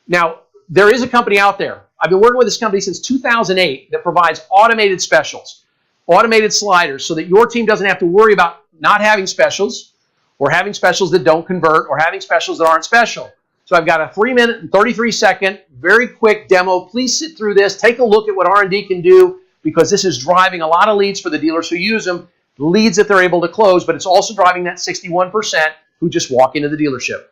Now, there is a company out there. I've been working with this company since 2008 that provides automated specials, automated sliders, so that your team doesn't have to worry about not having specials or having specials that don't convert or having specials that aren't special. So I've got a 3-minute and 33-second, very quick demo. Please sit through this. Take a look at what R&D can do, because this is driving a lot of leads for the dealers who use them, leads that they're able to close, but it's also driving that 61% who just walk into the dealership.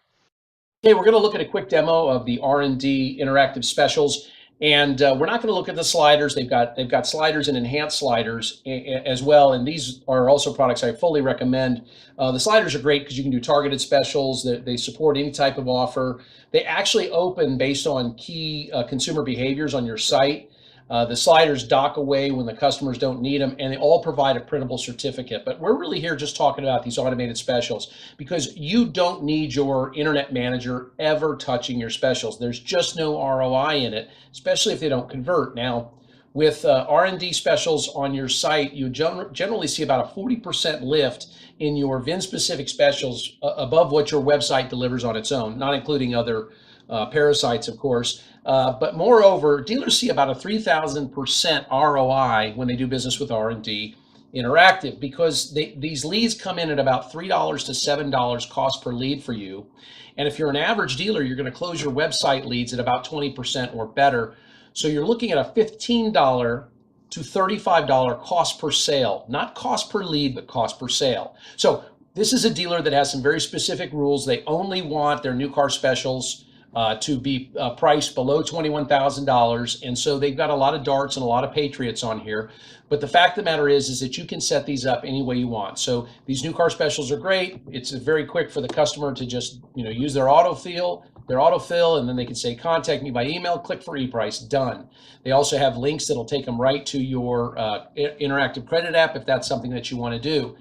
Okay, we're going to look at a quick demo of the R&D interactive specials, and we're not going to look at the sliders. They've got sliders and enhanced sliders as well, and these are also products I fully recommend. The sliders are great because you can do targeted specials. They support any type of offer. They actually open based on key consumer behaviors on your site. The sliders dock away when the customers don't need them, and they all provide a printable certificate. But we're really here just talking about these automated specials because you don't need your internet manager ever touching your specials. There's just no ROI in it, especially if they don't convert. Now, with R&D specials on your site, you generally see about a 40% lift in your VIN-specific specials above what your website delivers on its own, not including other parasites, of course. But moreover, dealers see about a 3,000% ROI when they do business with R&D Interactive, because these leads come in at about $3 to $7 cost per lead for you. And if you're an average dealer, you're going to close your website leads at about 20% or better. So you're looking at a $15 to $35 cost per sale, not cost per lead, but cost per sale. So this is a dealer that has some very specific rules. They only want their new car specials to be priced below $21,000, and so they've got a lot of darts and a lot of Patriots on here. But the fact of the matter is that you can set these up any way you want. So these new car specials are great. It's very quick for the customer to just use their autofill, and then they can say contact me by email, click for ePrice, done. They also have links that'll take them right to your interactive credit app if that's something that you want to do.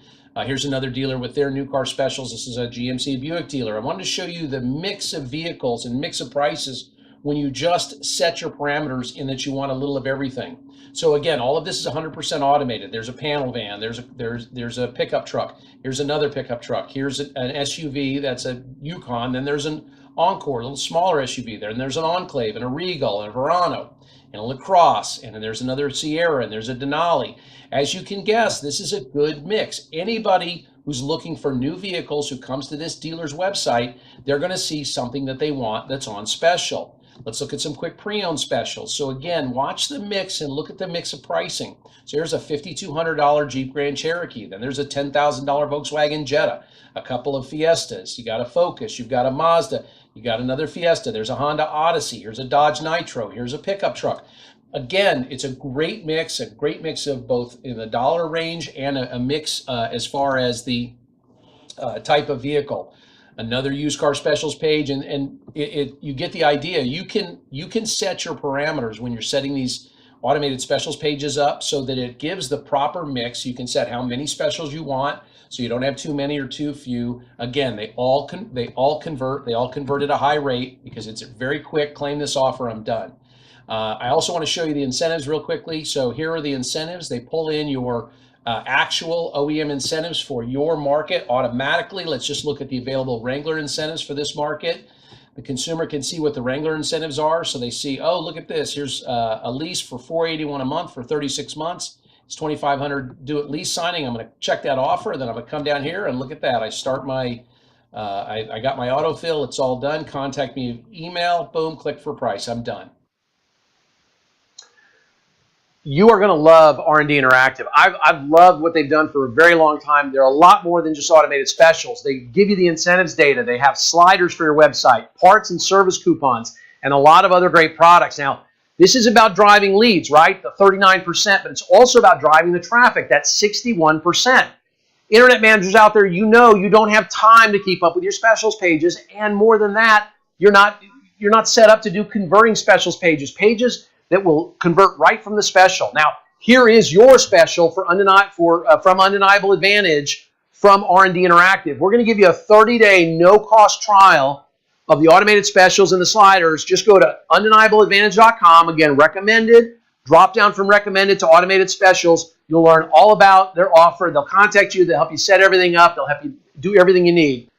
Here's another dealer with their new car specials. This is a GMC Buick dealer. I wanted to show you the mix of vehicles and mix of prices when you just set your parameters in that you want a little of everything. So again, all of this is 100% automated. There's a panel van. There's a pickup truck. Here's another pickup truck. Here's an SUV. That's a Yukon. Then there's an Encore, a little smaller SUV there. And there's an Enclave and a Regal and a Verano and a LaCrosse. And then there's another Sierra and there's a Denali. As you can guess, this is a good mix. Anybody who's looking for new vehicles who comes to this dealer's website, they're going to see something that they want that's on special. Let's look at some quick pre-owned specials. So again, watch the mix and look at the mix of pricing. So here's a $5,200 Jeep Grand Cherokee. Then there's a $10,000 Volkswagen Jetta, a couple of Fiestas. You got a Focus. You've got a Mazda. You got another Fiesta. There's a Honda Odyssey. Here's a Dodge Nitro. Here's a pickup truck. Again, it's a great mix of both in the dollar range and a mix as far as the type of vehicle. Another used car specials page, and you get the idea. You can set your parameters when you're setting these automated specials pages up so that it gives the proper mix. You can set how many specials you want, so you don't have too many or too few. Again, they all convert. They all convert at a high rate because it's very quick. Claim this offer, I'm done. I also want to show you the incentives real quickly. So here are the incentives. They pull in your actual OEM incentives for your market automatically. Let's just look at the available Wrangler incentives for this market. The consumer can see what the Wrangler incentives are. So they see, oh, look at this. Here's a lease for $481 a month for 36 months. It's $2,500 due at lease signing. I'm going to check that offer. Then I'm going to come down here and look at that. I start my, I got my autofill. It's all done. Contact me, email, boom, click for price. I'm done. You are going to love R&D Interactive. I've loved what they've done for a very long time. They're a lot more than just automated specials. They give you the incentives data. They have sliders for your website, parts and service coupons, and a lot of other great products. Now, this is about driving leads, right? The 39%, but it's also about driving the traffic. That's 61%. Internet managers out there, you don't have time to keep up with your specials pages, and more than that, you're not set up to do converting specials pages that will convert right from the special. Now, here is your special from Undeniable Advantage from R&D Interactive. We're going to give you a 30-day no-cost trial of the automated specials and the sliders. Just go to undeniableadvantage.com. Again, recommended. Drop down from recommended to automated specials. You'll learn all about their offer. They'll contact you. They'll help you set everything up. They'll help you do everything you need.